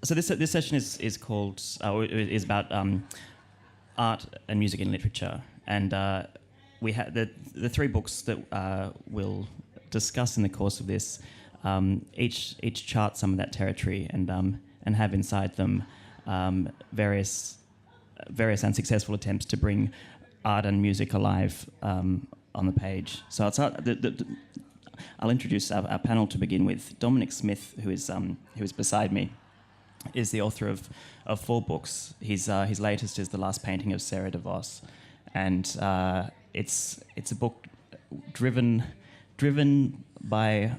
So this session is called is about art and music and literature, and we have the three books that we'll discuss in the course of this. Each chart some of that territory and have inside them various unsuccessful attempts to bring art and music alive on the page. So I'll introduce our panel to begin with. Dominic Smith, who is beside me, is the author of 4 books. His latest is The Last Painting of Sarah de Vos, and it's a book driven by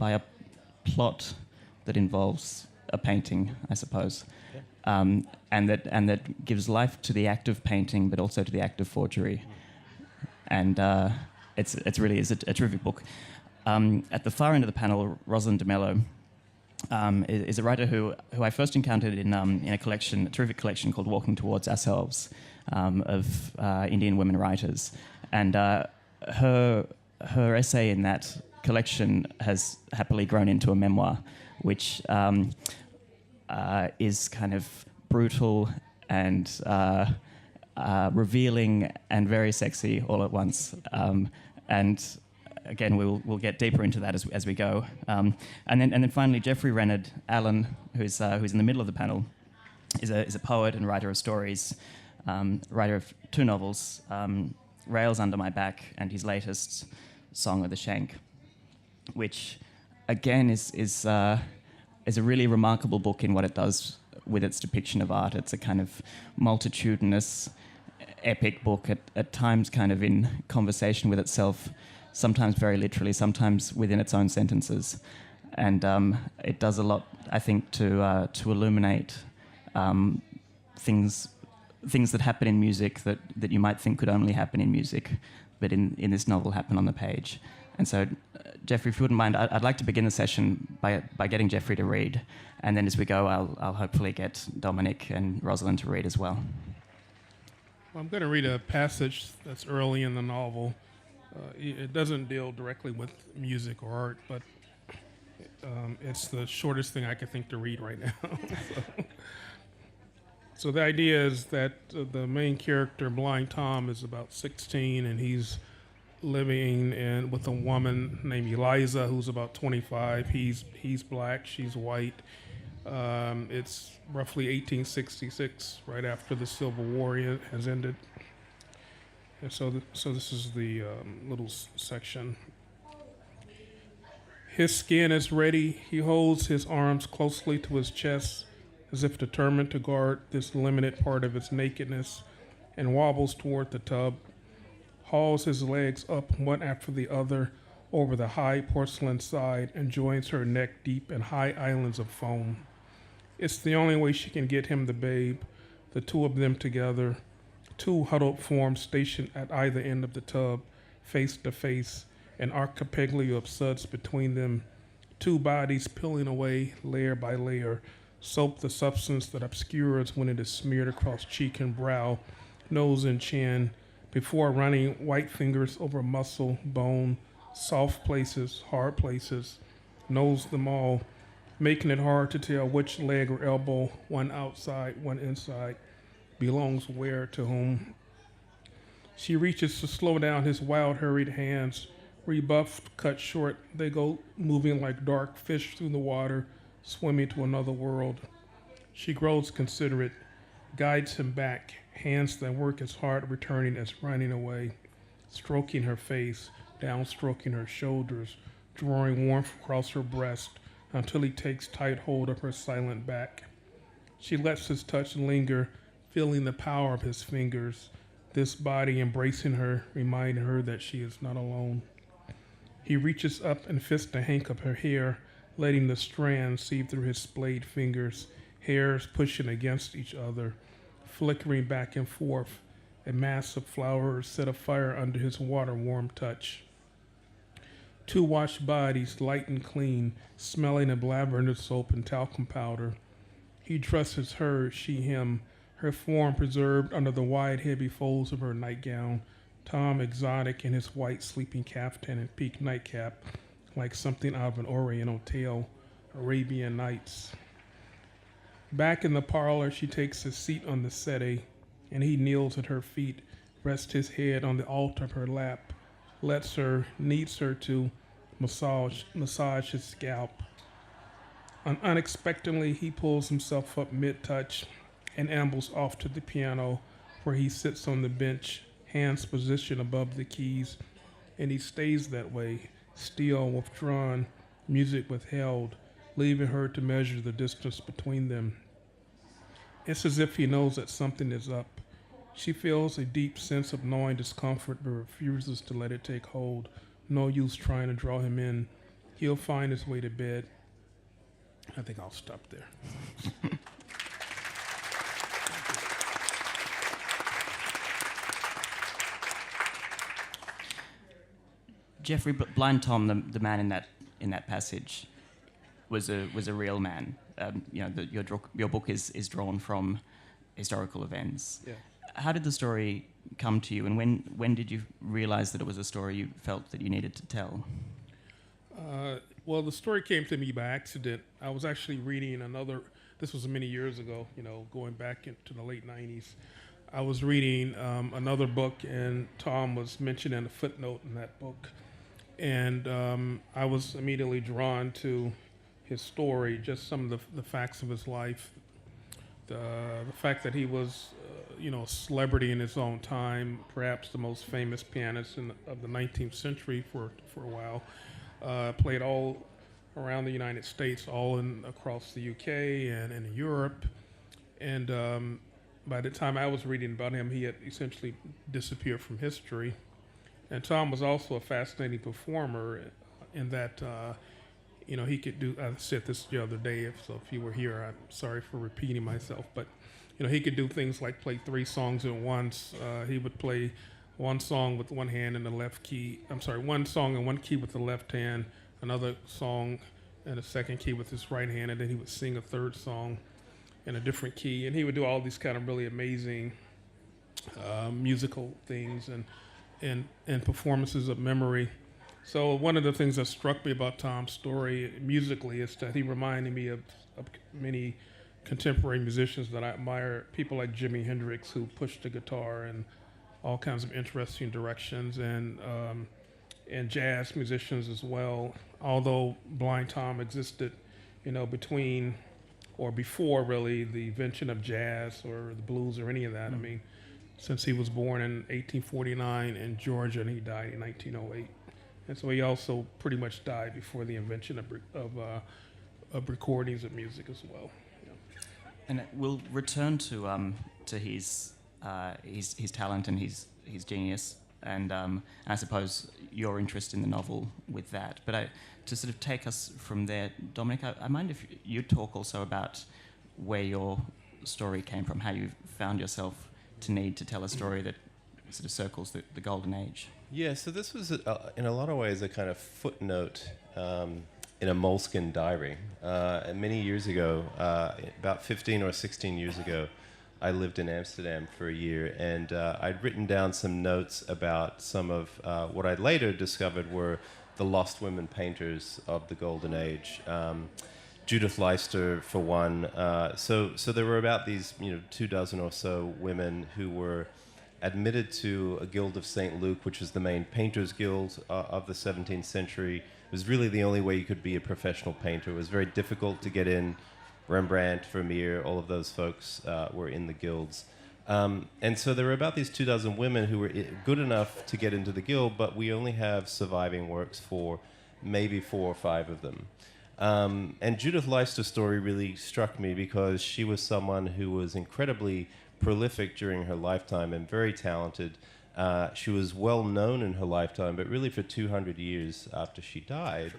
a plot that involves a painting, I suppose, and that gives life to the act of painting, but also to the act of forgery. And it's really a terrific book. At the far end of the panel, Rosalind is a writer who I first encountered in a terrific collection called Walking Towards Ourselves, of Indian women writers, and her essay in that collection has happily grown into a memoir, which is kind of brutal and revealing and very sexy all at once. And again, we'll get deeper into that as we go. And then finally, Jeffery Renard Allen, who's in the middle of the panel, is a poet and writer of stories, writer of 2 novels, Rails Under My Back, and his latest, Song of the Shank, which again is a really remarkable book in what it does with its depiction of art. It's a kind of multitudinous, epic book, at times kind of in conversation with itself, sometimes very literally, sometimes within its own sentences. And it does a lot, I think, to illuminate things that happen in music that you might think could only happen in music, but in this novel happen on the page. And so, Geoffrey, if you wouldn't mind, I'd like to begin the session by getting Geoffrey to read, and then as we go, I'll hopefully get Dominic and Rosalind to read as well. Well, I'm going to read a passage that's early in the novel. It doesn't deal directly with music or art, but it's the shortest thing I could think to read right now. So the idea is that the main character, Blind Tom, is about 16, and he's living with a woman named Eliza, who's about 25. He's black, she's white. It's roughly 1866, right after the Civil War has ended. And so this is the little section. His skin is ready. He holds his arms closely to his chest, as if determined to guard this limited part of his nakedness, and wobbles toward the tub, hauls his legs up one after the other over the high porcelain side, and joins her neck deep in high islands of foam. It's the only way she can get him the babe, the 2 of them together, 2 huddled forms stationed at either end of the tub, face to face, an archipelago of suds between them, 2 bodies peeling away layer by layer, soap the substance that obscures when it is smeared across cheek and brow, nose and chin, before running white fingers over muscle, bone, soft places, hard places, knows them all, making it hard to tell which leg or elbow, one outside, one inside, belongs where to whom. She reaches to slow down his wild, hurried hands, rebuffed, cut short, they go moving like dark fish through the water, swimming to another world. She grows considerate, guides him back, hands that work as hard returning as running away, stroking her face, downstroking her shoulders, drawing warmth across her breast until he takes tight hold of her silent back. She lets his touch linger, feeling the power of his fingers, this body embracing her, reminding her that she is not alone. He reaches up and fists a hank of her hair, letting the strands sieve through his splayed fingers, hairs pushing against each other, flickering back and forth, a mass of flowers set afire under his water-warm touch. 2 washed bodies, light and clean, smelling of lavender soap and talcum powder. He dresses her, she him, her form preserved under the wide, heavy folds of her nightgown, Tom exotic in his white sleeping caftan and peaked nightcap, like something out of an Oriental tale, Arabian Nights. Back in the parlor, she takes a seat on the settee, and he kneels at her feet, rests his head on the altar of her lap, needs her to massage his scalp. Unexpectedly, he pulls himself up mid-touch and ambles off to the piano, where he sits on the bench, hands positioned above the keys, and he stays that way, still, withdrawn, music withheld, leaving her to measure the distance between them. It's as if he knows that something is up. She feels a deep sense of gnawing discomfort but refuses to let it take hold. No use trying to draw him in. He'll find his way to bed. I think I'll stop there. Jeffrey, Blind Tom, the man in that passage, was a real man. Your book is drawn from historical events. Yeah. How did the story come to you, and when did you realize that it was a story you felt that you needed to tell? Well, the story came to me by accident. I was actually reading this was many years ago, going back into the late 90s. I was reading another book, and Tom was mentioned in a footnote in that book. And I was immediately drawn to his story, just some of the facts of his life, the fact that he was, a celebrity in his own time, perhaps the most famous pianist of the 19th century for a while. Played all around the United States, across the UK and in Europe. And by the time I was reading about him, he had essentially disappeared from history. And Tom was also a fascinating performer in that, he could do, I said this the other day, if you were here, I'm sorry for repeating myself, but, he could do things like play 3 songs at once. He would play one song with one hand in the left key, one song in one key with the left hand, another song in a second key with his right hand, and then he would sing a third song in a different key. And he would do all these kind of really amazing musical things and performances of memory. So one of the things that struck me about Tom's story musically is that he reminded me of many contemporary musicians that I admire, people like Jimi Hendrix, who pushed the guitar in all kinds of interesting directions, and jazz musicians as well. Although Blind Tom existed, between or before really the invention of jazz or the blues or any of that. I mean, since he was born in 1849 in Georgia and he died in 1908. And so he also pretty much died before the invention of recordings of music as well. Yeah. And we'll return to his talent and his genius, and I suppose your interest in the novel with that. But to sort of take us from there, Dominic, I mind if you talk also about where your story came from, how you found yourself to need to tell a story that sort of circles the golden age. Yeah, so this was, in a lot of ways, a kind of footnote in a Moleskine diary. Many years ago, about 15 or 16 years ago, I lived in Amsterdam for a year, and I'd written down some notes about some of what I'd later discovered were the lost women painters of the Golden Age. Judith Leister, for one. So there were about these, 24 or so women who were admitted to a guild of St. Luke, which was the main painters' guild of the 17th century. It was really the only way you could be a professional painter. It was very difficult to get in. Rembrandt, Vermeer, all of those folks were in the guilds. And so there were about these 24 women who were good enough to get into the guild, but we only have surviving works for maybe 4 or 5 of them. And Judith Leister's story really struck me because she was someone who was incredibly prolific during her lifetime and very talented. She was well known in her lifetime, but really for 200 years after she died,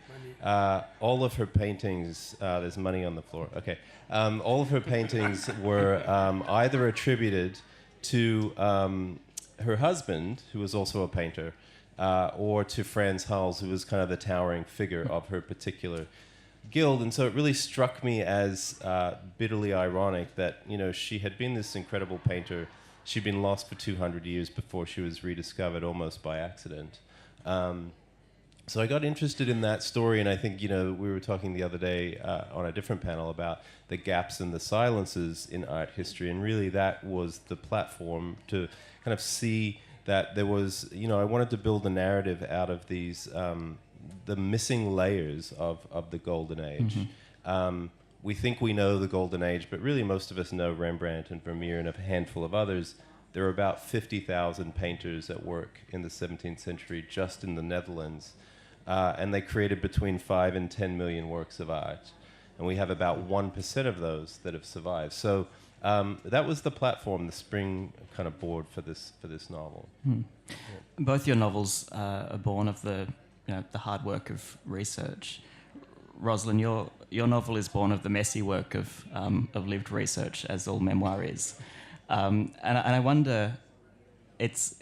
all of her paintings, there's money on the floor, okay. All of her paintings were either attributed to her husband, who was also a painter, or to Frans Hals, who was kind of the towering figure of her particular guild. And so it really struck me as bitterly ironic that, she had been this incredible painter. She'd been lost for 200 years before she was rediscovered almost by accident. So I got interested in that story, and I think, we were talking the other day on a different panel about the gaps and the silences in art history, and really that was the platform to kind of see that there was, I wanted to build a narrative out of these, the missing layers of the Golden Age. We think we know the Golden Age, but really most of us know Rembrandt and Vermeer and a handful of others. There were about 50,000 painters at work in the 17th century just in the Netherlands. And they created between 5 and 10 million works of art. And we have about 1% of those that have survived. So that was the platform, the spring kind of board for this novel. Yeah. Both your novels are born of the hard work of research. Rosalind, your novel is born of the messy work of lived research, as all memoir is. And I wonder, it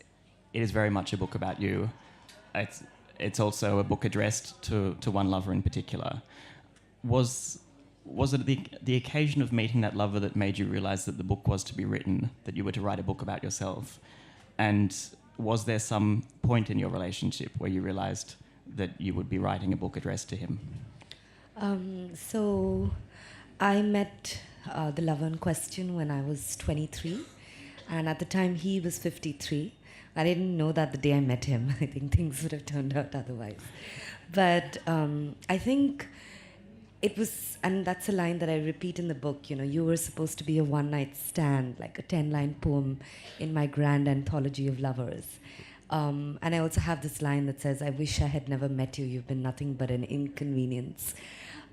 is very much a book about you. It's also a book addressed to one lover in particular. Was it the occasion of meeting that lover that made you realise that the book was to be written, that you were to write a book about yourself? And was there some point in your relationship where you realised that you would be writing a book addressed to him? So I met the lover in question when I was 23, and at the time he was 53. I didn't know that the day I met him. I think things would have turned out otherwise. But I think it was, and that's a line that I repeat in the book, you were supposed to be a one-night stand, like a 10-line poem in my grand anthology of lovers. And I also have this line that says, I wish I had never met you. You've been nothing but an inconvenience.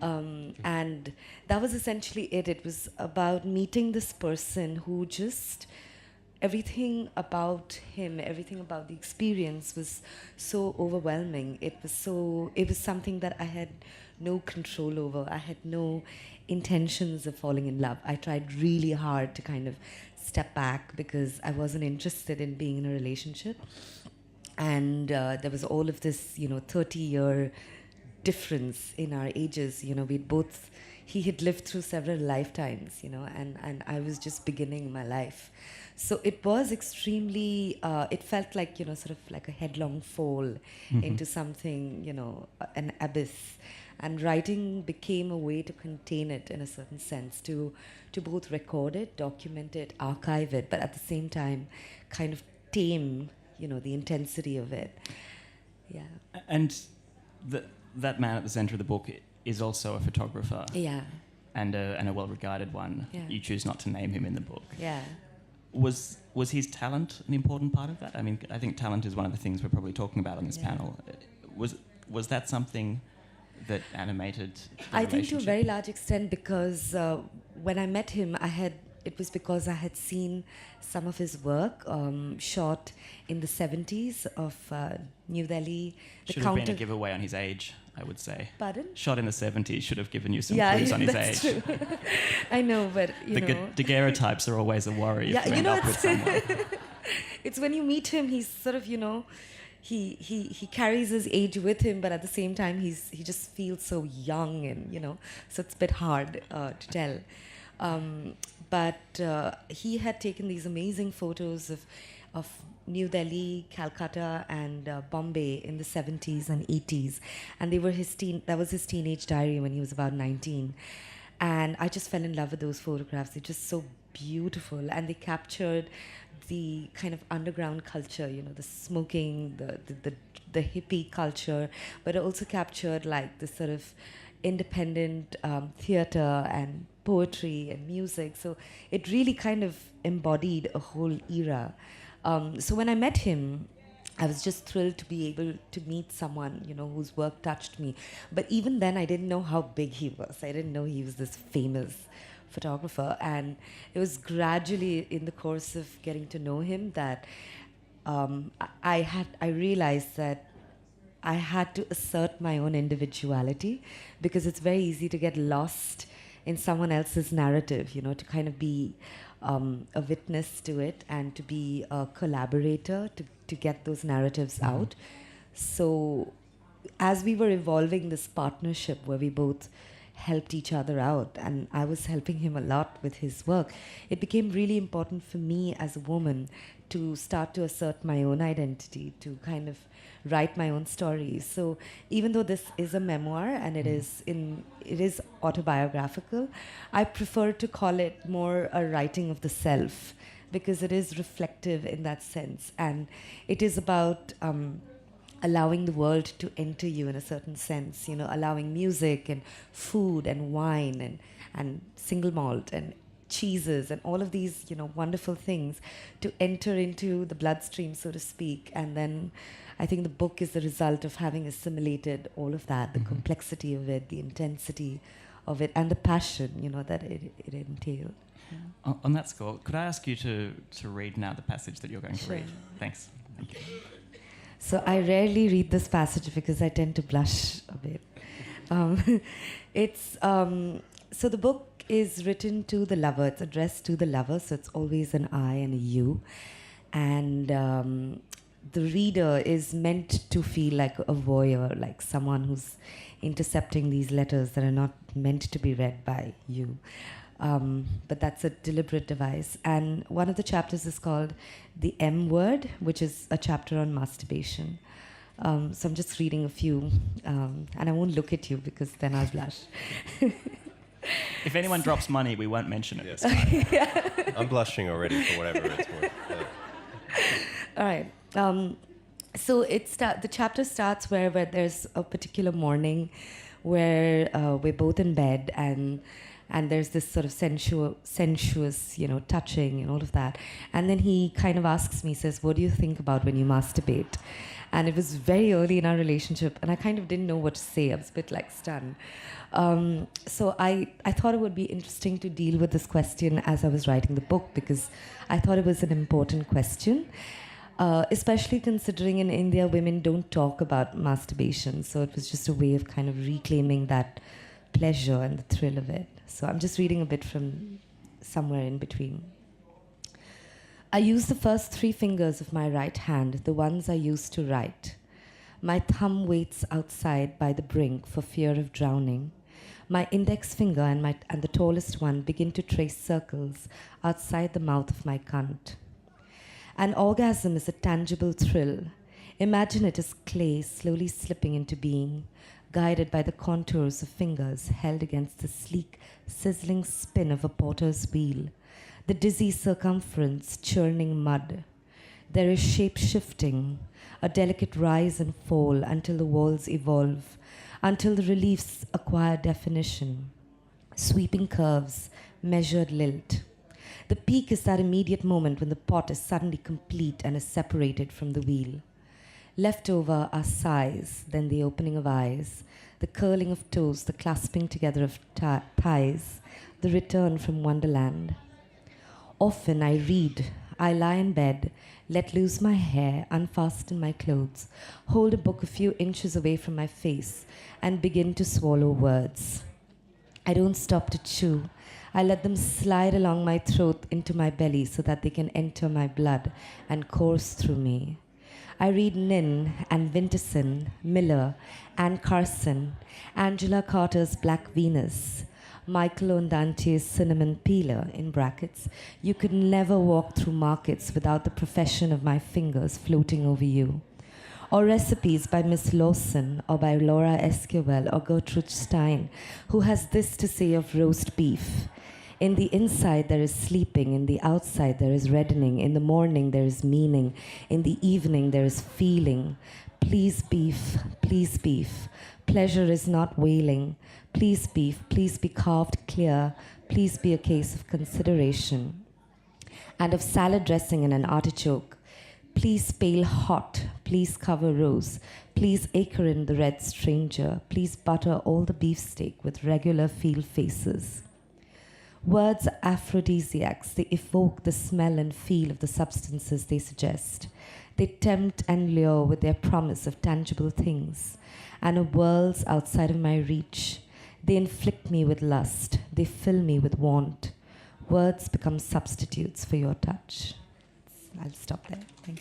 And that was essentially it. It was about meeting this person who just... everything about him, everything about the experience was so overwhelming. It was something that I had no control over. I had no intentions of falling in love. I tried really hard to kind of step back because I wasn't interested in being in a relationship. And there was all of this, 30-year difference in our ages. He had lived through several lifetimes, and I was just beginning my life. So it was extremely, it felt like, sort of like a headlong fall into something, an abyss. And writing became a way to contain it in a certain sense, to both record it, document it, archive it, but at the same time kind of tame, the intensity of it. Yeah. And that man at the centre of the book is also a photographer. Yeah. And a well-regarded one. Yeah. You choose not to name him in the book. Yeah. Was his talent an important part of that? I mean, I think talent is one of the things we're probably talking about on this panel. Was that something that animated the I think to a relationship? very large extent because when I met him, it was because I had seen some of his work shot in the 70s of New Delhi. Should have been a giveaway on his age, I would say. Pardon? Shot in the 70s should have given you some clues on his that's age. True. I know, but The daguerreotypes are always a worry if you end up with someone. It's when you meet him, he's sort of, he carries his age with him, but at the same time, he just feels so young and, so it's a bit hard to tell. But he had taken these amazing photos of New Delhi, Calcutta, and Bombay in the 70s and 80s, and they were that was his teenage diary when he was about 19, and I just fell in love with those photographs. They're just so beautiful, and they captured the kind of underground culture, the smoking, the hippie culture, but it also captured like this sort of independent theater and poetry and music. So it really kind of embodied a whole era. So when I met him, I was just thrilled to be able to meet someone, whose work touched me. But even then, I didn't know how big he was. I didn't know he was this famous photographer. And it was gradually in the course of getting to know him that I realized that I had to assert my own individuality, because it's very easy to get lost in someone else's narrative, to kind of be a witness to it and to be a collaborator to get those narratives out. So as we were evolving this partnership where we both helped each other out, and I was helping him a lot with his work, it became really important for me as a woman to start to assert my own identity, to kind of write my own stories. So even though this is a memoir and it is autobiographical, I prefer to call it more a writing of the self, because it is reflective in that sense, and it is about allowing the world to enter you in a certain sense, you know, allowing music and food and wine and single malt and cheeses and all of these, you know, wonderful things to enter into the bloodstream, so to speak. And then I think the book is the result of having assimilated all of that, the complexity of it, the intensity of it, and the passion, you know, that it entailed. On that score, could I ask you to read now the passage that you're going to Sure. read? Thanks. Thank you. So I rarely read this passage because I tend to blush a bit. So the book is written to the lover. It's addressed to the lover, so it's always an I and a you. And the reader is meant to feel like a voyeur, like someone who's intercepting these letters that are not meant to be read by you. But that's a deliberate device. And one of the chapters is called The M Word, which is a chapter on masturbation. So I'm just reading a few, and I won't look at you because then I'll blush. If anyone drops money, we won't mention it. Yes. I'm blushing already for whatever it's worth. All right. So the chapter starts where there's a particular morning where we're both in bed and there's this sort of sensuous, you know, touching and all of that. And then he kind of asks me, says, "What do you think about when you masturbate?" And it was very early in our relationship, and I kind of didn't know what to say. I was a bit like stunned. So I thought it would be interesting to deal with this question as I was writing the book, because I thought it was an important question, especially considering in India women don't talk about masturbation. So it was just a way of kind of reclaiming that pleasure and the thrill of it. So I'm just reading a bit from somewhere in between. I use the first 3 fingers of my right hand, the ones I used to write. My thumb waits outside by the brink for fear of drowning. My index finger and the tallest one begin to trace circles outside the mouth of my cunt. An orgasm is a tangible thrill. Imagine it as clay slowly slipping into being, guided by the contours of fingers held against the sleek, sizzling spin of a potter's wheel, the dizzy circumference churning mud. There is shape-shifting, a delicate rise and fall until the walls evolve, until the reliefs acquire definition, sweeping curves, measured lilt. The peak is that immediate moment when the pot is suddenly complete and is separated from the wheel. Left over are sighs, then the opening of eyes, the curling of toes, the clasping together of thighs, the return from Wonderland. Often I read, I lie in bed, let loose my hair, unfasten my clothes, hold a book a few inches away from my face, and begin to swallow words. I don't stop to chew. I let them slide along my throat into my belly so that they can enter my blood and course through me. I read Nin and Winterson, Miller, Anne Carson, Angela Carter's Black Venus, Michael Ondante's Cinnamon Peeler, in brackets. You could never walk through markets without the profession of my fingers floating over you. Or recipes by Miss Lawson, or by Laura Esquivel, or Gertrude Stein, who has this to say of roast beef. In the inside there is sleeping, in the outside there is reddening, in the morning there is meaning, in the evening there is feeling. Please beef, pleasure is not wailing. Please beef, please be carved clear, please be a case of consideration. And of salad dressing and an artichoke. Please pale hot, please cover rose, please acre in the red stranger, please butter all the beefsteak with regular field faces. Words are aphrodisiacs. They evoke the smell and feel of the substances they suggest. They tempt and lure with their promise of tangible things and of worlds outside of my reach. They inflict me with lust. They fill me with want. Words become substitutes for your touch. I'll stop there. Thank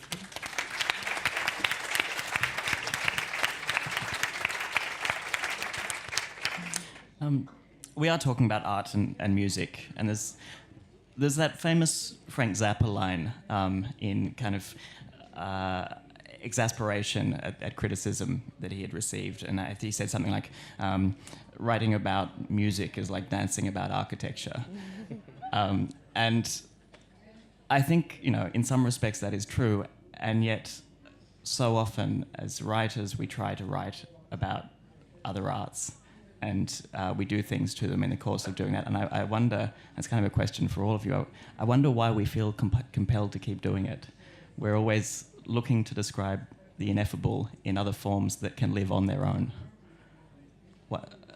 you. We are talking about art and music, and there's there's that famous Frank Zappa line in kind of exasperation at criticism that he had received, and he said something like, writing about music is like dancing about architecture. And I think, in some respects that is true, and yet so often as writers we try to write about other arts, and we do things to them in the course of doing that. And I wonder, that's kind of a question for all of you, I wonder why we feel compelled to keep doing it. We're always looking to describe the ineffable in other forms that can live on their own.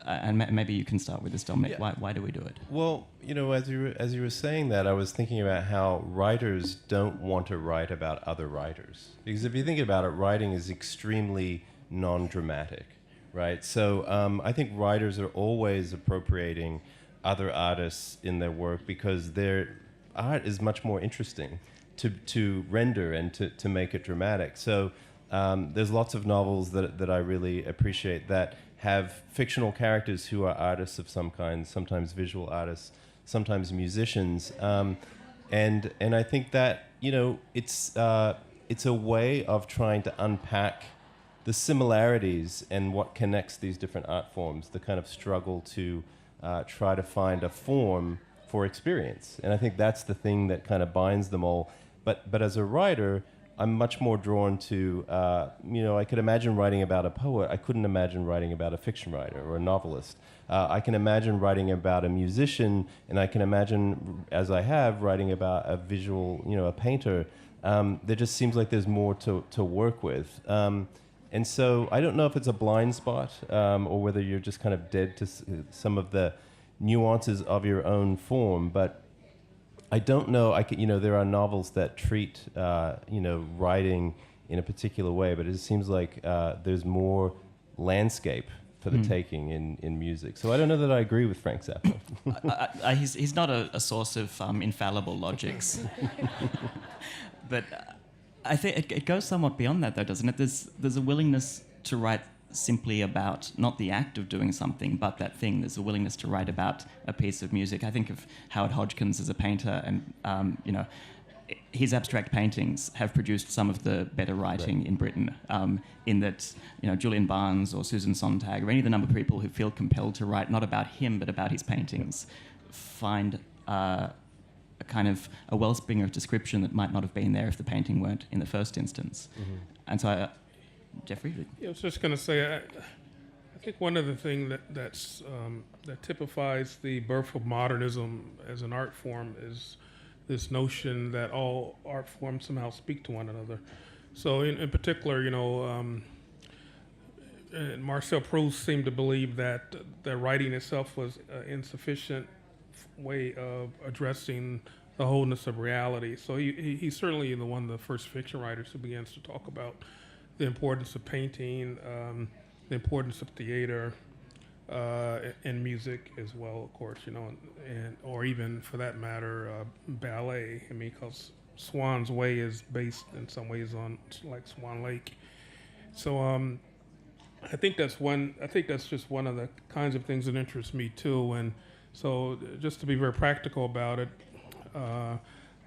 And maybe you can start with this, Dominic. Yeah. Why do we do it? Well, as you were saying that, I was thinking about how writers don't want to write about other writers. Because if you think about it, writing is extremely non-dramatic, right? So I think writers are always appropriating other artists in their work because their art is much more interesting to render and to make it dramatic. So there's lots of novels that I really appreciate that have fictional characters who are artists of some kind, sometimes visual artists, sometimes musicians, and I think that it's a way of trying to unpack the similarities and what connects these different art forms, the kind of struggle to try to find a form for experience, and I think that's the thing that kind of binds them all. But as a writer, I'm much more drawn to, I could imagine writing about a poet. I couldn't imagine writing about a fiction writer or a novelist. I can imagine writing about a musician, and I can imagine, as I have, writing about a visual, a painter. There just seems like there's more to work with. And so I don't know if it's a blind spot or whether you're just kind of dead to some of the nuances of your own form, but I don't know. There are novels that treat, writing in a particular way, but it seems like there's more landscape for the taking in music. So I don't know that I agree with Frank Zappa. He's not a source of infallible logics, but I think it goes somewhat beyond that, though, doesn't it? There's a willingness to write simply about not the act of doing something, but that thing. There's a willingness to write about a piece of music. I think of Howard Hodgkins as a painter, and his abstract paintings have produced some of the better writing in Britain. In that, Julian Barnes or Susan Sontag or any of the number of people who feel compelled to write not about him but about his paintings find a kind of a wellspring of description that might not have been there if the painting weren't in the first instance. Mm-hmm. And so Jeffrey? Yeah, I was just going to say, I think one of the things that typifies the birth of modernism as an art form is this notion that all art forms somehow speak to one another. So in particular, Marcel Proust seemed to believe that writing itself was an insufficient way of addressing the wholeness of reality. So he's certainly one of the first fiction writers who begins to talk about the importance of painting, the importance of theater, and music as well, of course, or even for that matter, ballet. I mean, because Swan's Way is based in some ways on like Swan Lake. So I think that's just one of the kinds of things that interest me too. And so just to be very practical about it,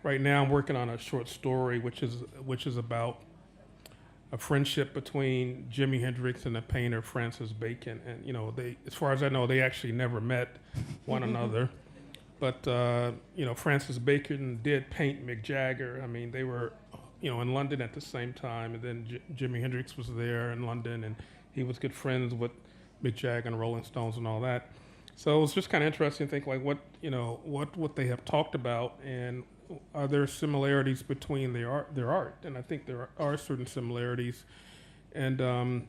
right now I'm working on a short story which is about a friendship between Jimi Hendrix and the painter Francis Bacon, and they, as far as I know, they actually never met one another. But Francis Bacon did paint Mick Jagger. I mean, they were, in London at the same time, and then Jimi Hendrix was there in London, and he was good friends with Mick Jagger and Rolling Stones and all that. So it was just kind of interesting to think, like, what they have talked about, and are there similarities between their art? And I think there are certain similarities, and so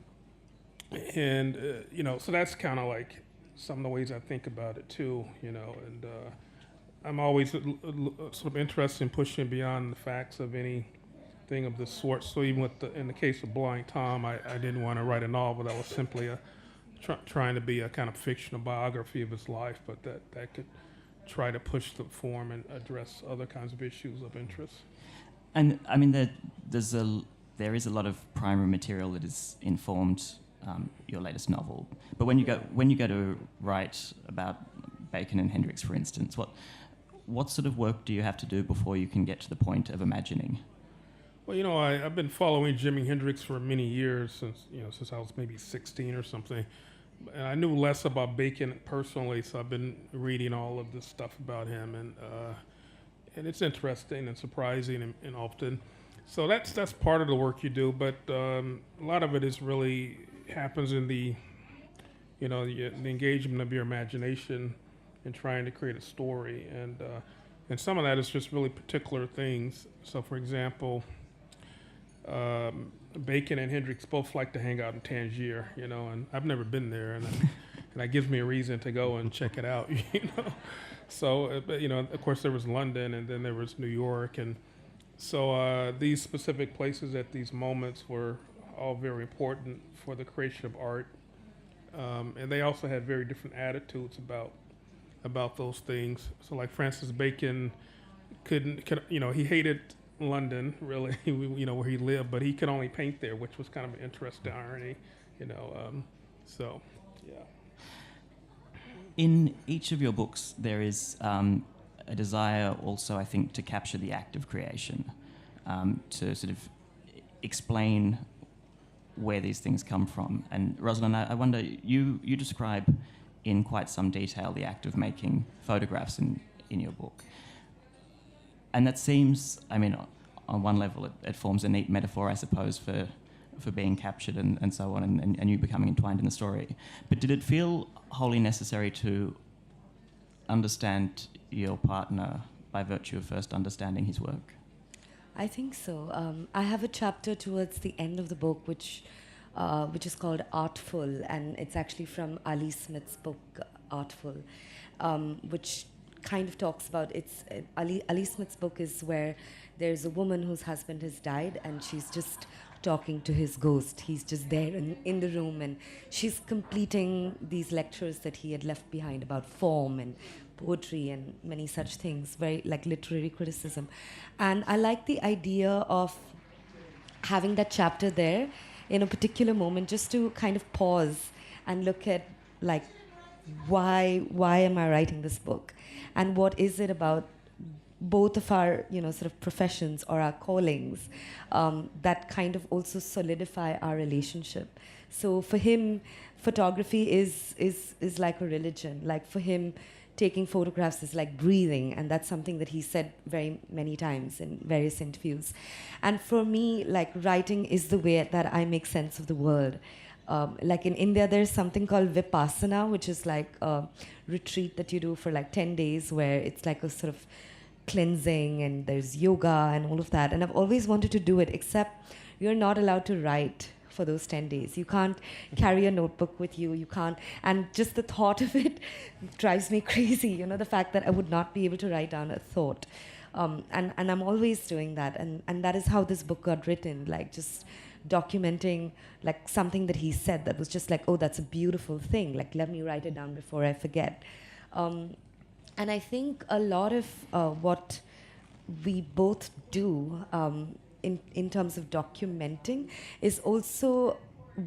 that's kind of like some of the ways I think about it too, and I'm always sort of interested in pushing beyond the facts of anything of this sort. So even in the case of Blind Tom, I didn't want to write a novel that was simply trying to be a kind of fictional biography of his life, but that could try to push the form and address other kinds of issues of interest. And I mean, there is a lot of primary material that has informed your latest novel. But when you go to write about Bacon and Hendrix, for instance, what sort of work do you have to do before you can get to the point of imagining? Well, I've been following Jimi Hendrix for many years, since I was maybe 16 or something. And I knew less about Bacon personally, so I've been reading all of this stuff about him, and it's interesting and surprising and often. So that's part of the work you do, but a lot of it is really happens in the engagement of your imagination in trying to create a story, and some of that is just really particular things. So, for example, Bacon and Hendrix both like to hang out in Tangier, and I've never been there, and that gives me a reason to go and check it out, So, of course, there was London, and then there was New York, and so these specific places at these moments were all very important for the creation of art, and they also had very different attitudes about those things. So, like Francis Bacon he hated London, really, where he lived, but he could only paint there, which was kind of an interesting irony, so, yeah. In each of your books, there is a desire also, I think, to capture the act of creation, to sort of explain where these things come from. And Rosalind, I wonder, you describe in quite some detail the act of making photographs in your book. And that seems, on one level, it forms a neat metaphor, I suppose, for being captured and so on, and you becoming entwined in the story. But did it feel wholly necessary to understand your partner by virtue of first understanding his work? I think so. I have a chapter towards the end of the book which is called Artful, and it's actually from Ali Smith's book Artful, which kind of talks about Ali Smith's book is where there's a woman whose husband has died, and she's just talking to his ghost. He's just there in the room, and she's completing these lectures that he had left behind about form and poetry and many such things, very like literary criticism. And I like the idea of having that chapter there in a particular moment, just to kind of pause and look at like why am I writing this book, and what is it about both of our sort of professions or our callings that kind of also solidify our relationship. So for him, photography is like a religion. Like for him, taking photographs is like breathing, and that's something that he said very many times in various interviews. And for me, like writing is the way that I make sense of the world. Like in India, there's something called Vipassana, which is like a retreat that you do for like 10 days, where it's like a sort of cleansing, and there's yoga and all of that. And I've always wanted to do it, except you're not allowed to write for those 10 days. You can't carry a notebook with you. You can't. And just the thought of it drives me crazy, the fact that I would not be able to write down a thought. And I'm always doing that. And that is how this book got written, like just documenting like something that he said that was just like, oh, that's a beautiful thing. Like, let me write it down before I forget. And I think a lot of what we both do in terms of documenting is also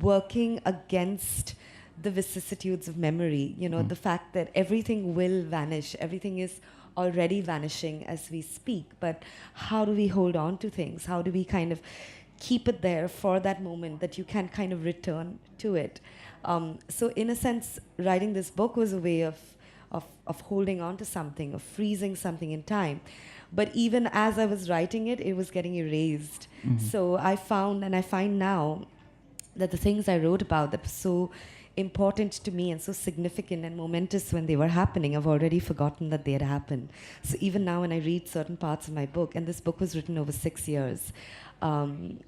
working against the vicissitudes of memory. The fact that everything will vanish, everything is already vanishing as we speak. But how do we hold on to things? How do we kind of keep it there for that moment that you can kind of return to it? So in a sense, writing this book was a way of holding on to something, of freezing something in time. But even as I was writing it, it was getting erased. Mm-hmm. So I find now that the things I wrote about that were so important to me and so significant and momentous when they were happening, I've already forgotten that they had happened. So even now when I read certain parts of my book, and this book was written over 7 years, I'm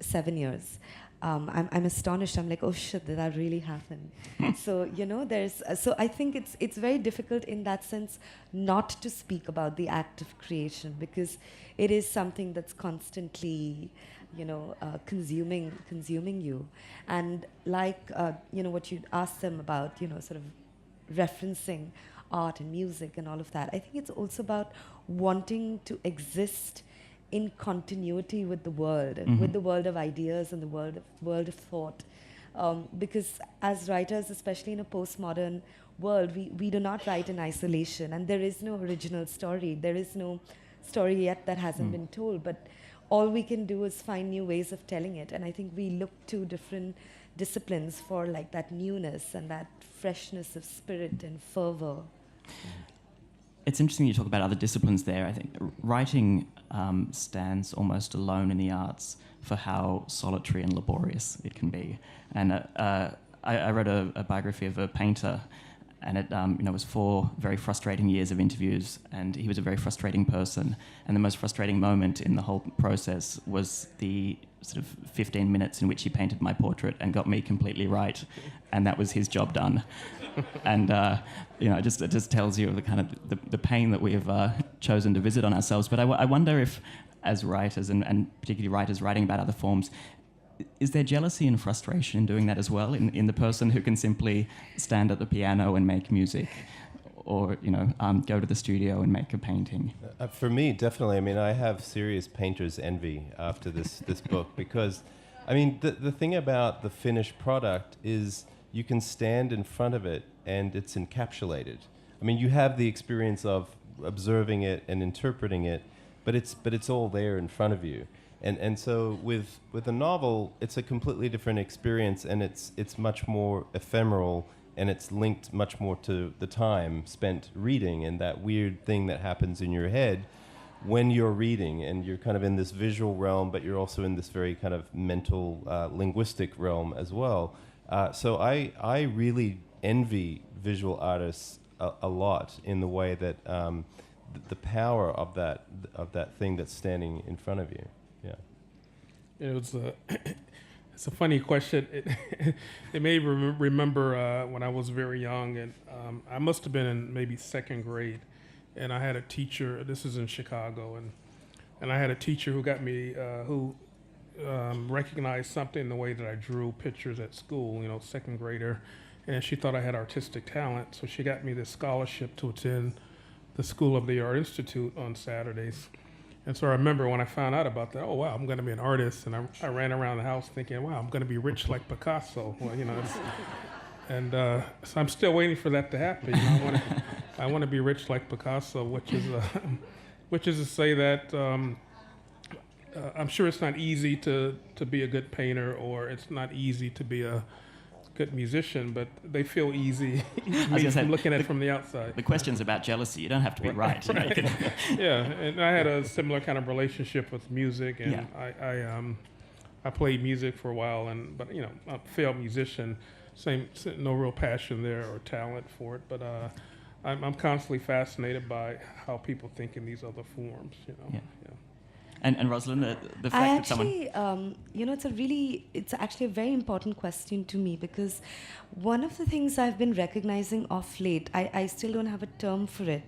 astonished. I'm like, oh shit, did that really happen? So so I think it's very difficult in that sense not to speak about the act of creation, because it is something that's constantly, consuming you. And like what you asked them about, sort of referencing art and music and all of that. I think it's also about wanting to exist in continuity with the world, mm-hmm. with the world of ideas and the world of thought. Because as writers, especially in a postmodern world, we do not write in isolation, and there is no original story. There is no story yet that hasn't been told, but all we can do is find new ways of telling it. And I think we look to different disciplines for like that newness and that freshness of spirit and fervor. It's interesting you talk about other disciplines there. I think writing stands almost alone in the arts for how solitary and laborious it can be. And I wrote a biography of a painter, and it was 4 very frustrating years of interviews, and he was a very frustrating person. And the most frustrating moment in the whole process was the sort of 15 minutes in which he painted my portrait and got me completely right, and that was his job done. And it just tells you the kind of the pain that we have chosen to visit on ourselves. But I wonder if, as writers, and particularly writers writing about other forms, is there jealousy and frustration in doing that as well, in the person who can simply stand at the piano and make music, or go to the studio and make a painting? For me, definitely. I mean, I have serious painter's envy after this book, because, I mean, the thing about the finished product is you can stand in front of it and it's encapsulated. I mean, you have the experience of observing it and interpreting it, but it's all there in front of you. And so with a novel, it's a completely different experience, and it's much more ephemeral, and it's linked much more to the time spent reading and that weird thing that happens in your head when you're reading, and you're kind of in this visual realm, but you're also in this very kind of mental, linguistic realm as well. So I really envy visual artists a lot in the way that the power of that thing that's standing in front of you. Yeah. It was it's a funny question. It made me remember when I was very young, and I must have been in maybe 2nd grade, and I had a teacher. This is in Chicago, and I had a teacher who got me who recognized something in the way that I drew pictures at school. 2nd grader, and she thought I had artistic talent, so she got me this scholarship to attend the School of the Art Institute on Saturdays. And so I remember when I found out about that, oh, wow, I'm going to be an artist. And I ran around the house thinking, wow, I'm going to be rich like Picasso. Well, and so I'm still waiting for that to happen. I want to be rich like Picasso, which is to say that I'm sure it's not easy to be a good painter, or it's not easy to be a good musician, but they feel easy from looking at it from the outside. The question's about jealousy. You don't have to be right. Yeah, and I had a similar kind of relationship with music, and I played music for a while, but I'm a failed musician. No real passion there or talent for it, but I'm constantly fascinated by how people think in these other forms. Yeah. And Rosalind, the fact that someone... it's actually a very important question to me, because one of the things I've been recognizing of late, I still don't have a term for it,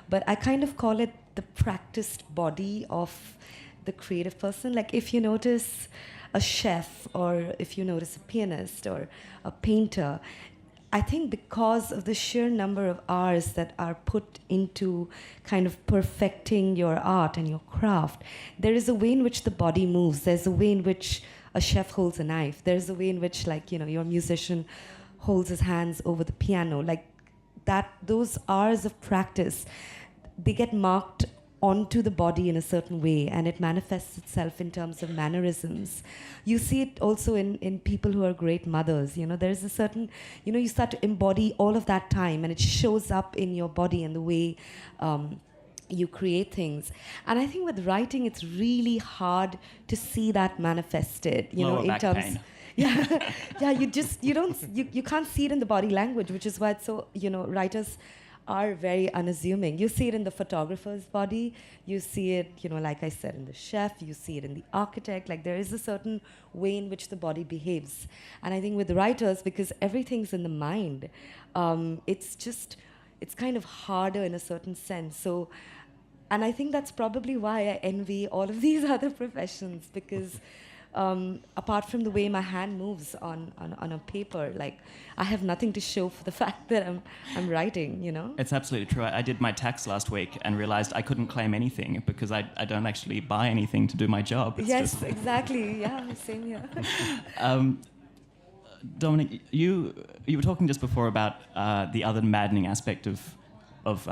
but I kind of call it the practiced body of the creative person. Like if you notice a chef, or if you notice a pianist or a painter, I think because of the sheer number of hours that are put into kind of perfecting your art and your craft, there is a way in which the body moves. There's a way in which a chef holds a knife. There's a way in which, your musician holds his hands over the piano. Like that, those hours of practice, they get marked onto the body in a certain way, and it manifests itself in terms of mannerisms. You see it also in people who are great mothers. There's a certain, you start to embody all of that time, and it shows up in your body and the way you create things. And I think with writing, it's really hard to see that manifested, Lower in back terms. Pain. Yeah, you can't see it in the body language, which is why it's so, writers are very unassuming. You see it in the photographer's body, you see it, like I said, in the chef, you see it in the architect. Like there is a certain way in which the body behaves. And I think with writers, because everything's in the mind, it's kind of harder in a certain sense. So, and I think that's probably why I envy all of these other professions, because apart from the way my hand moves on a paper, like I have nothing to show for the fact that I'm writing, It's absolutely true. I did my tax last week and realized I couldn't claim anything because I don't actually buy anything to do my job. It's yes, exactly. Yeah, same here. Dominic, you were talking just before about the other maddening aspect of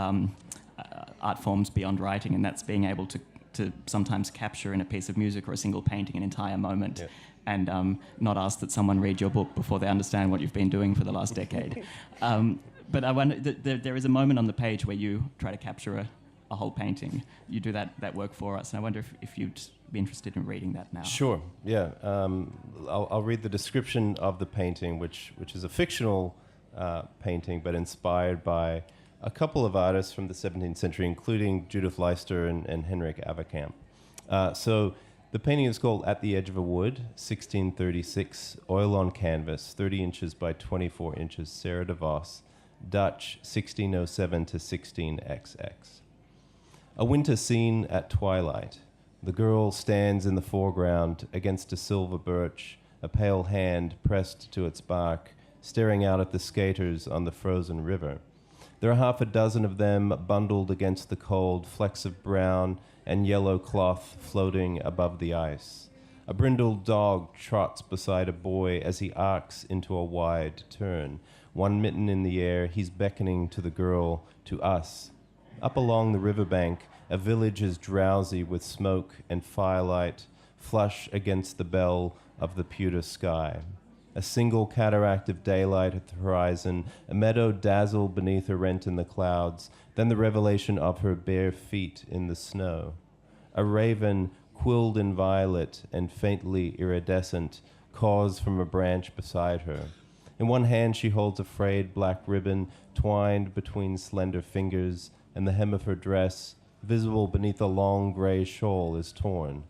art forms beyond writing, and that's being able to sometimes capture in a piece of music or a single painting an entire moment. Yeah. And not ask that someone read your book before they understand what you've been doing for the last decade. But I wonder, there is a moment on the page where you try to capture a whole painting. You do that work for us, and I wonder if you'd be interested in reading that now. Sure, yeah. I'll read the description of the painting, which is a fictional painting, but inspired by a couple of artists from the 17th century, including Judith Leister and Henrik Averkamp. So the painting is called At the Edge of a Wood, 1636, oil on canvas, 30 inches by 24 inches, Sarah de Vos, Dutch, 1607 to 16XX. A winter scene at twilight. The girl stands in the foreground against a silver birch, a pale hand pressed to its bark, staring out at the skaters on the frozen river. There are half a dozen of them bundled against the cold, flecks of brown and yellow cloth floating above the ice. A brindled dog trots beside a boy as he arcs into a wide turn. One mitten in the air, he's beckoning to the girl, to us. Up along the riverbank, a village is drowsy with smoke and firelight, flush against the bell of the pewter sky. A single cataract of daylight at the horizon, a meadow dazzled beneath a rent in the clouds, then the revelation of her bare feet in the snow. A raven, quilled in violet and faintly iridescent, caws from a branch beside her. In one hand she holds a frayed black ribbon twined between slender fingers, and the hem of her dress, visible beneath a long gray shawl, is torn.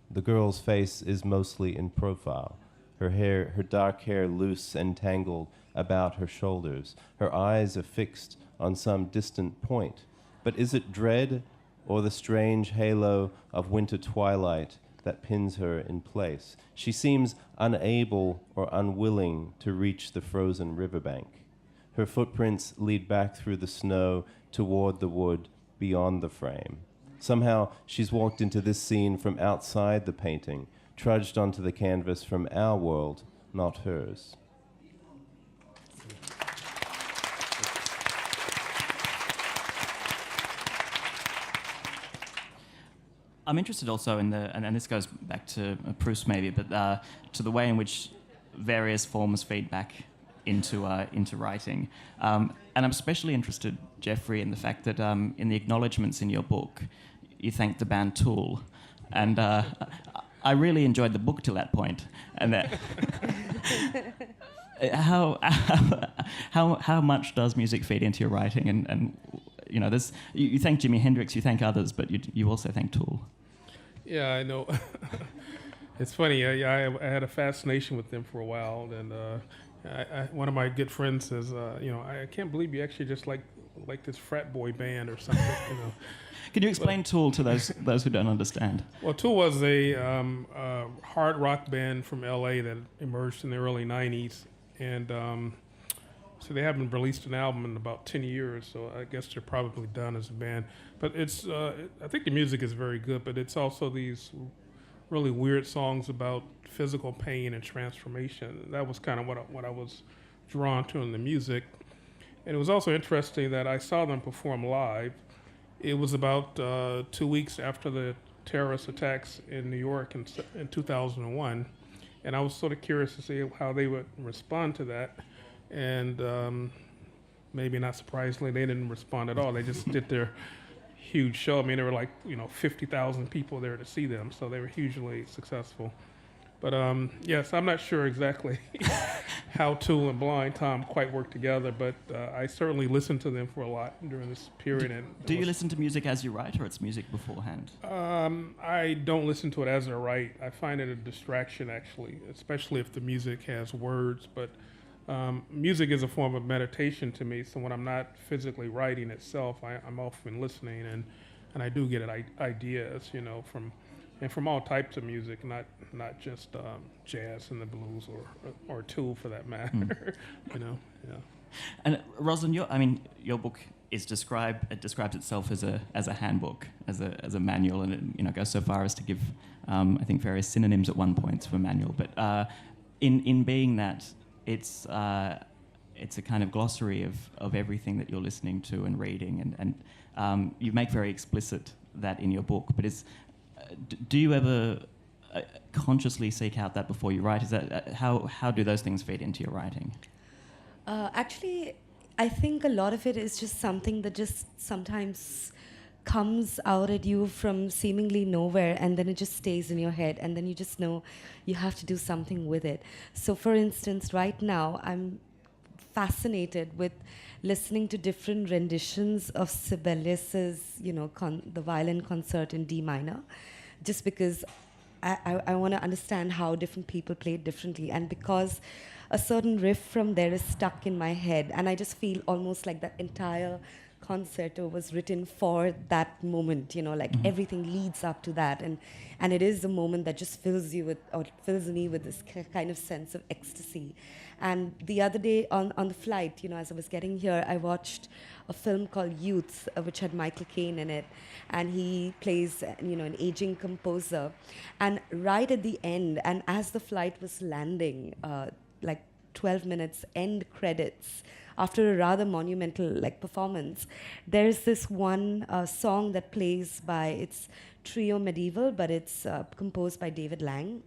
The girl's face is mostly in profile. Her dark hair loose and tangled about her shoulders. Her eyes are fixed on some distant point. But is it dread or the strange halo of winter twilight that pins her in place? She seems unable or unwilling to reach the frozen riverbank. Her footprints lead back through the snow toward the wood beyond the frame. Somehow she's walked into this scene from outside the painting, trudged onto the canvas from our world, not hers. I'm interested also in and this goes back to Proust maybe, but to the way in which various forms feed back into writing. And I'm especially interested, Geoffrey, in the fact that in the acknowledgements in your book, you thank the band Tool. And I really enjoyed the book till that point. And that how much does music feed into your writing? And you know, you thank Jimi Hendrix, you thank others, but you also thank Tool. Yeah, I know. It's funny. I had a fascination with them for a while, and one of my good friends says, I can't believe you actually just like this frat boy band or something. Can you explain Tool to those who don't understand? Well, Tool was a hard rock band from L.A. that emerged in the early '90s, and so they haven't released an album in about 10 years. So I guess they're probably done as a band. But it's I think the music is very good, but it's also these really weird songs about physical pain and transformation. That was kind of what I was drawn to in the music. And it was also interesting that I saw them perform live. It was about 2 weeks after the terrorist attacks in New York in 2001. And I was sort of curious to see how they would respond to that. And maybe not surprisingly, they didn't respond at all. They just did their huge show. I mean, there were 50,000 people there to see them, so they were hugely successful. But yes, I'm not sure exactly how Tool and Blind Tom quite work together, but I certainly listened to them for a lot during this period. Do you listen to music as you write, or it's music beforehand? I don't listen to it as I write. I find it a distraction, actually, especially if the music has words. But music is a form of meditation to me, so when I'm not physically writing itself, I'm often listening, and I do get ideas, from all types of music, not just jazz and the blues or Tool for that matter. Yeah. And Rosalind, your book describes itself as a handbook, as a manual, and it goes so far as to give I think various synonyms at one point for manual. But in being that, it's a kind of glossary of everything that you're listening to and reading, and you make very explicit that in your book. But do you ever consciously seek out that before you write? Is that how do those things feed into your writing? Actually, I think a lot of it is just something that just sometimes comes out at you from seemingly nowhere, and then it just stays in your head, and then you just know you have to do something with it. So for instance, right now I'm fascinated with listening to different renditions of Sibelius's, the violin concert in D minor, just because I want to understand how different people play it differently, and because a certain riff from there is stuck in my head, and I just feel almost like that entire concerto was written for that moment, everything leads up to that, and it is a moment that just fills me with this kind of sense of ecstasy. And the other day on the flight, as I was getting here, I watched a film called Youth, which had Michael Caine in it, and he plays, an aging composer. And right at the end, and as the flight was landing, 12 minutes end credits, after a rather monumental performance, there's this one song that plays it's trio medieval, but it's composed by David Lang,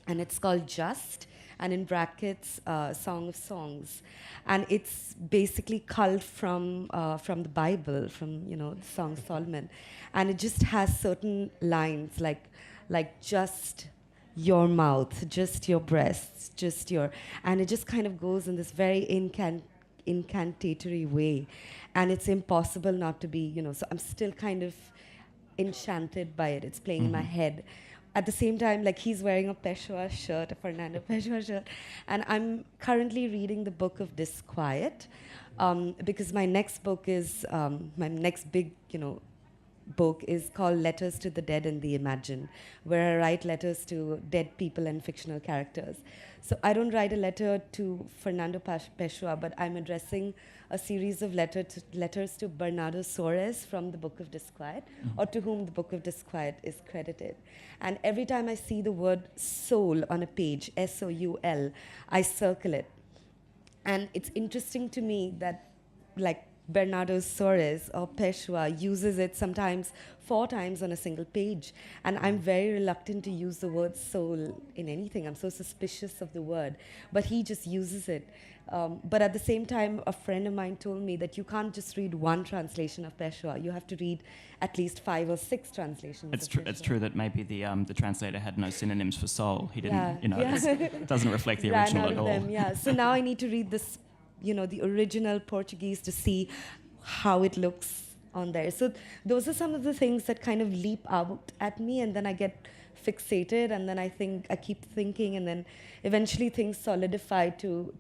and it's called Just, and in brackets, Song of Songs, and it's basically culled from the Bible, from the Song of Solomon, and it just has certain lines like just your mouth, just your breasts, and it just kind of goes in this very incantatory way, and it's impossible not to be, so I'm still kind of enchanted by it. It's playing in my head. At the same time, he's wearing a Peshwa shirt, a Fernando Peshwa shirt, and I'm currently reading the book of Disquiet, because my next book is, my next big, book is called Letters to the Dead and the Imagined, where I write letters to dead people and fictional characters. So I don't write a letter to Fernando Pessoa, but I'm addressing a series of letters to Bernardo Soares from the Book of Disquiet, or to whom the Book of Disquiet is credited. And every time I see the word soul on a page, S-O-U-L, I circle it. And it's interesting to me that, Bernardo Soares or Pessoa uses it sometimes 4 times on a single page. And I'm very reluctant to use the word soul in anything. I'm so suspicious of the word. But he just uses it. But at the same time, a friend of mine told me that you can't just read one translation of Pessoa. You have to read at least 5 or 6 translations. It's true that maybe the translator had no synonyms for soul. He didn't, it doesn't reflect the original at all. Them. So now I need to read this, the original Portuguese to see how it looks on there. So those are some of the things that kind of leap out at me, and then I get fixated, and then I keep thinking, and then eventually things solidify to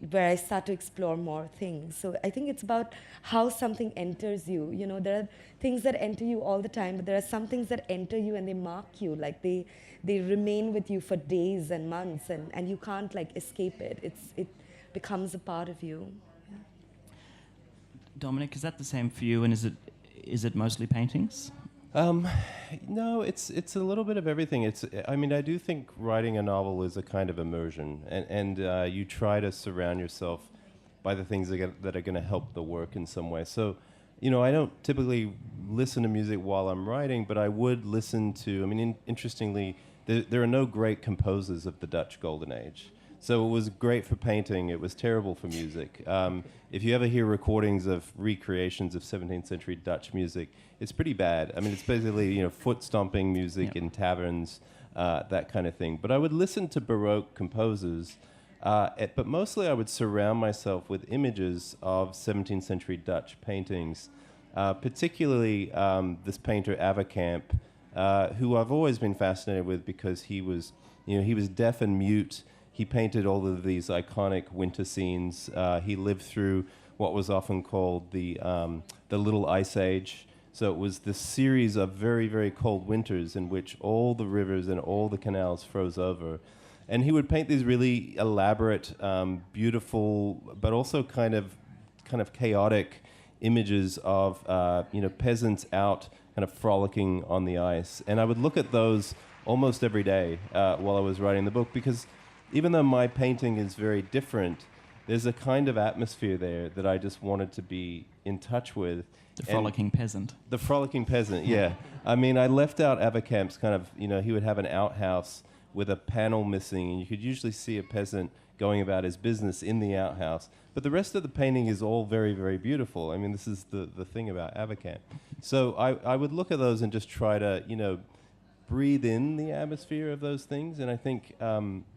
where I start to explore more things. So I think it's about how something enters you. There are things that enter you all the time, but there are some things that enter you and they mark you, they remain with you for days and months, and you can't escape it. It becomes a part of you. Yeah. Dominic, is that the same for you, and is it mostly paintings? No, it's a little bit of everything. I do think writing a novel is a kind of immersion, and you try to surround yourself by the things that are going to help the work in some way. So, I don't typically listen to music while I'm writing, but I would listen to, interestingly, there are no great composers of the Dutch Golden Age. So it was great for painting. It was terrible for music. If you ever hear recordings of recreations of 17th century Dutch music, it's pretty bad. It's basically foot stomping music in taverns, that kind of thing. But I would listen to Baroque composers, but mostly I would surround myself with images of 17th century Dutch paintings, particularly this painter Averkamp, who I've always been fascinated with because he was deaf and mute. He painted all of these iconic winter scenes. He lived through what was often called the Little Ice Age. So it was this series of very, very cold winters in which all the rivers and all the canals froze over. And he would paint these really elaborate, beautiful, but also kind of chaotic images of peasants out kind of frolicking on the ice. And I would look at those almost every day while I was writing the book, because even though my painting is very different, there's a kind of atmosphere there that I just wanted to be in touch with. The frolicking peasant. The frolicking peasant, yeah. I mean, I left out Avercamp's kind of, he would have an outhouse with a panel missing, and you could usually see a peasant going about his business in the outhouse. But the rest of the painting is all very, very beautiful. I mean, this is the thing about Avercamp. So I would look at those and just try to, breathe in the atmosphere of those things. And I think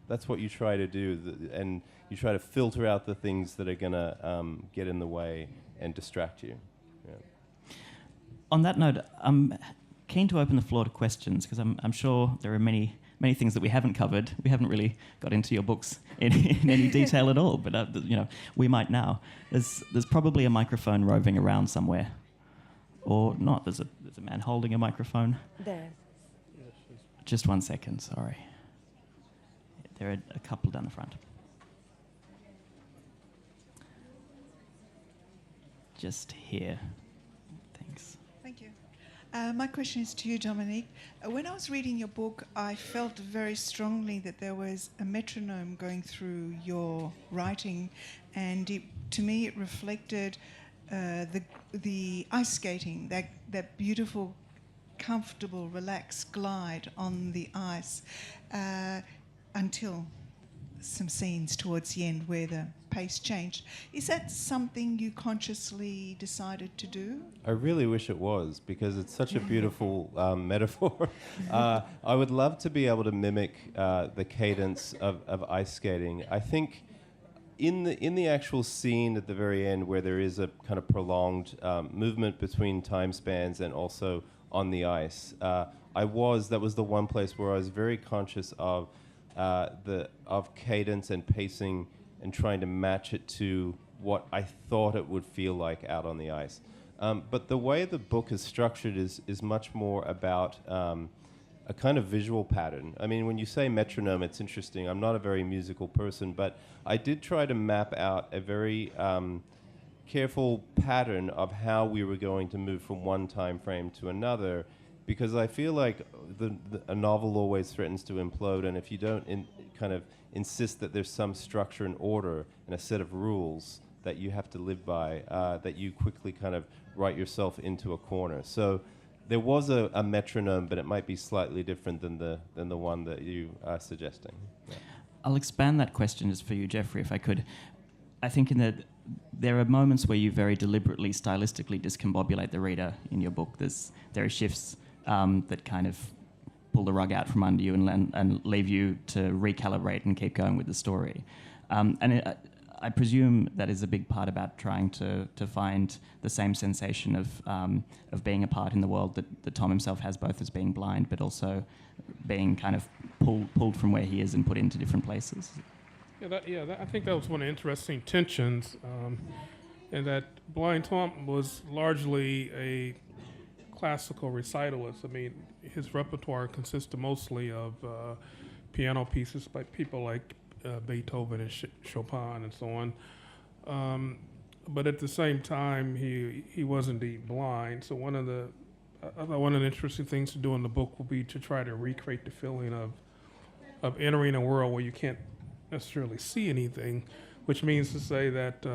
that's what you try to do. And you try to filter out the things that are going to get in the way and distract you. Yeah. On that note, I'm keen to open the floor to questions, because I'm sure there are many things that we haven't covered. We haven't really got into your books in any detail at all, but we might now. There's probably a microphone roving around somewhere, or not. There's a man holding a microphone. There. Just 1 second, sorry. There are a couple down the front. Just here. Thanks. Thank you. My question is to you, Dominic. When I was reading your book, I felt very strongly that there was a metronome going through your writing, and to me it reflected the ice skating, that beautiful, comfortable, relaxed glide on the ice, until some scenes towards the end where the pace changed. Is that something you consciously decided to do? I really wish it was, because it's such a beautiful metaphor. I would love to be able to mimic the cadence of ice skating. I think in the actual scene at the very end, where there is a kind of prolonged movement between time spans and also on the ice, that was the one place where I was very conscious of cadence and pacing, and trying to match it to what I thought it would feel like out on the ice. But the way the book is structured is much more about a kind of visual pattern. I mean, when you say metronome, it's interesting. I'm not a very musical person, but I did try to map out a very careful pattern of how we were going to move from one time frame to another, because I feel like a novel always threatens to implode, and if you don't kind of insist that there's some structure and order and a set of rules that you have to live by, that you quickly kind of write yourself into a corner. So there was a metronome, but it might be slightly different than the one that you are suggesting. Yeah. I'll expand that question just for you, Geoffrey, if I could. I think there are moments where you very deliberately, stylistically discombobulate the reader in your book. There are shifts that kind of pull the rug out from under you and leave you to recalibrate and keep going with the story. I presume that is a big part about trying to find the same sensation of being a part in the world that Tom himself has, both as being blind but also being kind of pulled from where he is and put into different places. I think that was one of the interesting tensions, in that Blind Tom was largely a classical recitalist. I mean, his repertoire consisted mostly of piano pieces by people like Beethoven and Chopin and so on. But at the same time, he was indeed blind. So one of the interesting things to do in the book will be to try to recreate the feeling of entering a world where you can't necessarily see anything, which means to say that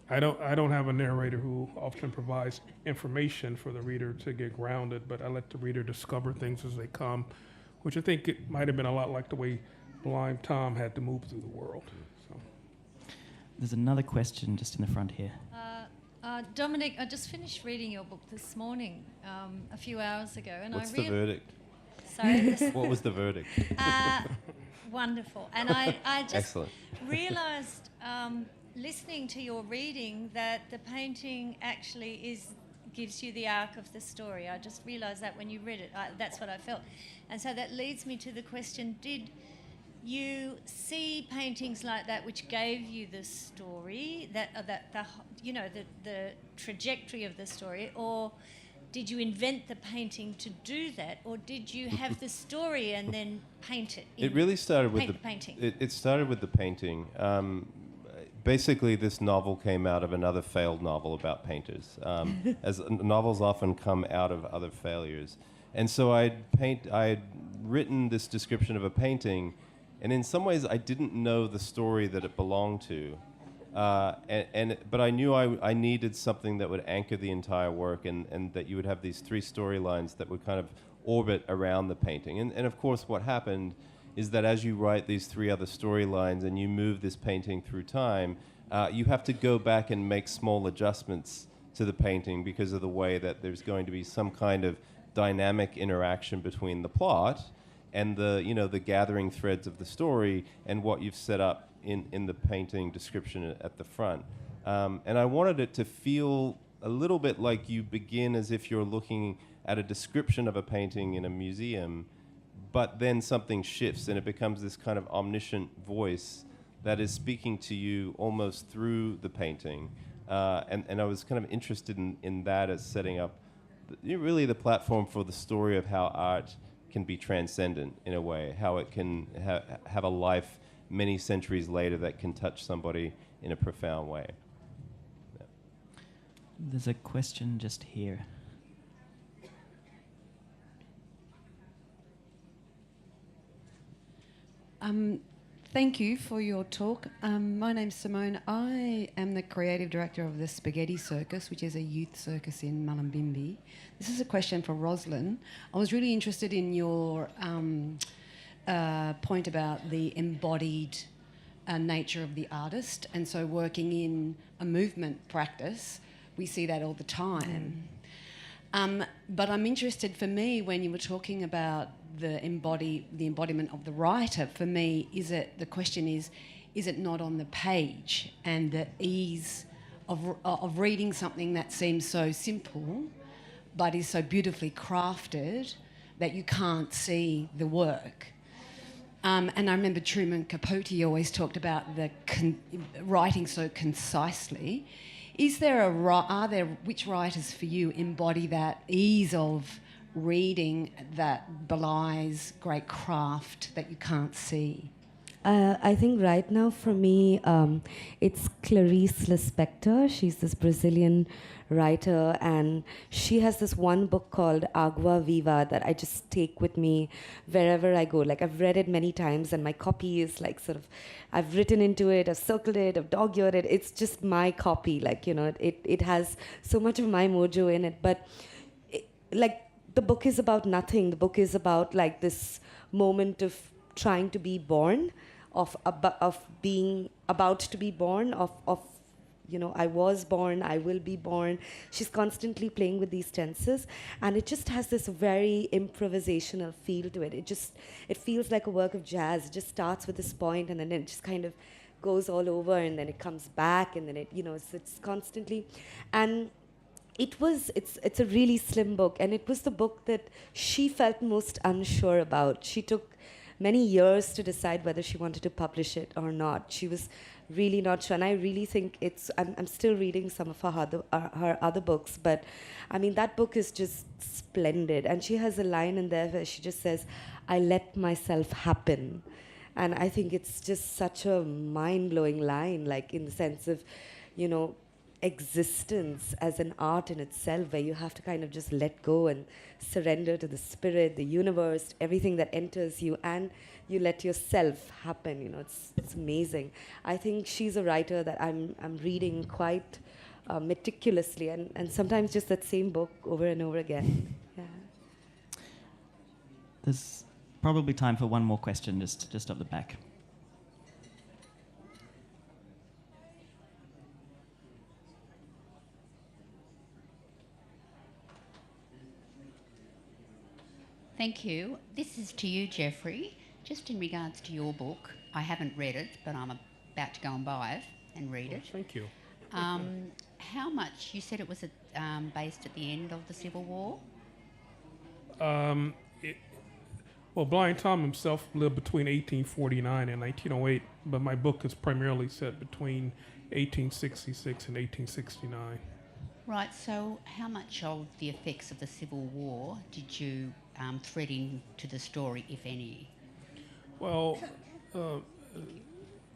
I don't have a narrator who often provides information for the reader to get grounded, but I let the reader discover things as they come, which I think it might have been a lot like the way Blind Tom had to move through the world. So. There's another question just in the front here. Dominic, I just finished reading your book this morning, a few hours ago, and What's the verdict? Sorry. What was the verdict? Wonderful, and I just Excellent. realised, listening to your reading, that the painting actually gives you the arc of the story. I just realised that when you read it, that's what I felt, and so that leads me to the question: did you see paintings like that which gave you the story, the trajectory of the story, or did you invent the painting to do that, or did you have the story and then paint it? It really started with the painting. It started with the painting. Basically, this novel came out of another failed novel about painters, as novels often come out of other failures. And so I'd written this description of a painting, And in some ways, I didn't know the story that it belonged to. But I knew I needed something that would anchor the entire work, and that you would have these three storylines that would kind of orbit around the painting. And of course, what happened is that as you write these three other storylines and you move this painting through time, you have to go back and make small adjustments to the painting because of the way that there's going to be some kind of dynamic interaction between the plot and the gathering threads of the story and what you've set up in the painting description at the front. And I wanted it to feel a little bit like you begin as if you're looking at a description of a painting in a museum, but then something shifts and it becomes this kind of omniscient voice that is speaking to you almost through the painting. And I was kind of interested in that as setting up really the platform for the story of how art can be transcendent in a way, how it can have a life many centuries later that can touch somebody in a profound way. Yeah. There's a question just here. Thank you for your talk. My name's Simone. I am the creative director of the Spaghetti Circus, which is a youth circus in Mullumbimby. This is a question for Rosalind. I was really interested in your point about the embodied nature of the artist, and so working in a movement practice, we see that all the time. But I'm interested, for me, when you were talking about the embodiment of the writer, for me, the question is it not on the page, and the ease of reading something that seems so simple but is so beautifully crafted that you can't see the work. And I remember Truman Capote always talked about the writing so concisely. Are there which writers for you embody that ease of reading that belies great craft that you can't see? I think right now for me, it's Clarice Lispector. She's this Brazilian writer, and she has this one book called Agua Viva that I just take with me wherever I go. Like, I've read it many times, and my copy is like sort of, I've written into it, I've circled it, I've dog-eared it. It's just my copy. Like, it has so much of my mojo in it. But the book is about nothing. The book is about like this moment of trying to be born, of being about to be born, of I was born, I will be born. She's constantly playing with these tenses, and it just has this very improvisational feel to it. It feels like a work of jazz. It just starts with this point, and then it just kind of goes all over, and then it comes back, and then it's constantly. And it's a really slim book, and it was the book that she felt most unsure about. She took many years to decide whether she wanted to publish it or not. She was really not sure, and I really think I'm still reading some of her other books, but I mean, that book is just splendid. And she has a line in there where she just says, "I let myself happen." And I think it's just such a mind-blowing line, like in the sense of, existence as an art in itself, where you have to kind of just let go and surrender to the spirit, the universe, everything that enters you, and you let yourself happen. It's amazing. I think she's a writer that I'm reading quite meticulously, and sometimes just that same book over and over again. Yeah. There's probably time for one more question, just up the back. Thank you. This is to you, Geoffrey. Just in regards to your book, I haven't read it, but I'm about to go and buy it and read it. Thank you. How much, you said it was based at the end of the Civil War? Blind Tom himself lived between 1849 and 1908, but my book is primarily set between 1866 and 1869. Right, so how much of the effects of the Civil War did you thread into the story, if any? Well,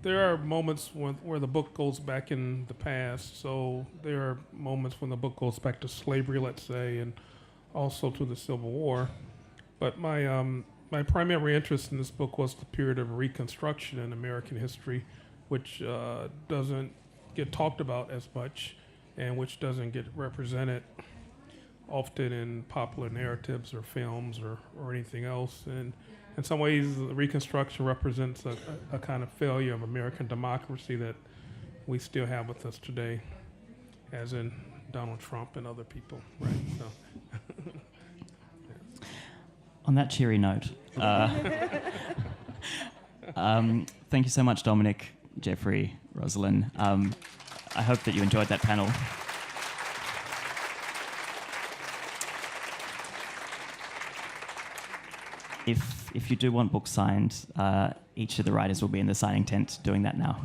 there are moments where the book goes back in the past. So there are moments when the book goes back to slavery, let's say, and also to the Civil War. But my my primary interest in this book was the period of Reconstruction in American history, which doesn't get talked about as much and which doesn't get represented often in popular narratives or films or anything else. And in some ways, the Reconstruction represents a kind of failure of American democracy that we still have with us today, as in Donald Trump and other people, right? So. On that cheery note, thank you so much, Dominic, Jeffery, Rosalind. I hope that you enjoyed that panel. If you do want books signed, each of the writers will be in the signing tent doing that now.